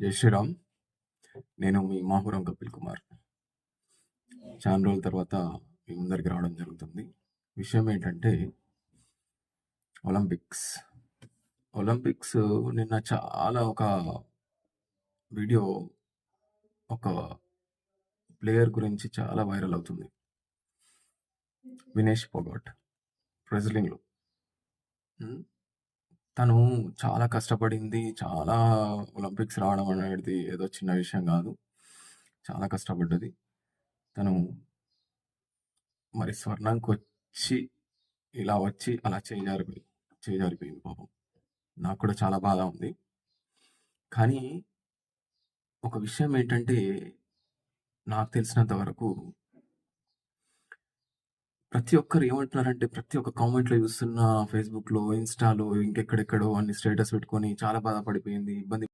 జై శ్రీరామ్. నేను మీ మాహురం కపిల్ కుమార్. చాలా రోజుల తర్వాత మీ ముందరికి రావడం జరుగుతుంది. విషయం ఏంటంటే ఒలింపిక్స్. ఒలింపిక్స్ నిన్న చాలా ఒక వీడియో ఒక ప్లేయర్ గురించి చాలా వైరల్ అవుతుంది. వినేష్ ఫోగాట్ రెజ్లింగ్లో. తను చాలా కష్టపడింది. చాలా ఒలింపిక్స్ రావడం అనేది ఏదో చిన్న విషయం కాదు. చాలా కష్టపడ్డది. తను మరి స్వర్ణంకొచ్చి ఇలా వచ్చి అలా చేజారిపోయింది పాపం. నాకు కూడా చాలా బాధ ఉంది. కానీ ఒక విషయం ఏంటంటే నాకు తెలిసినంత వరకు ప్రతి ఒక్కరు ఏమంటున్నారంటే ప్రతి ఒక్క కామెంట్లో చూస్తున్నా, ఫేస్బుక్లో, ఇన్స్టాలో, ఇంకెక్కడెక్కడో అన్ని స్టేటస్ పెట్టుకొని చాలా బాధపడిపోయింది, ఇబ్బంది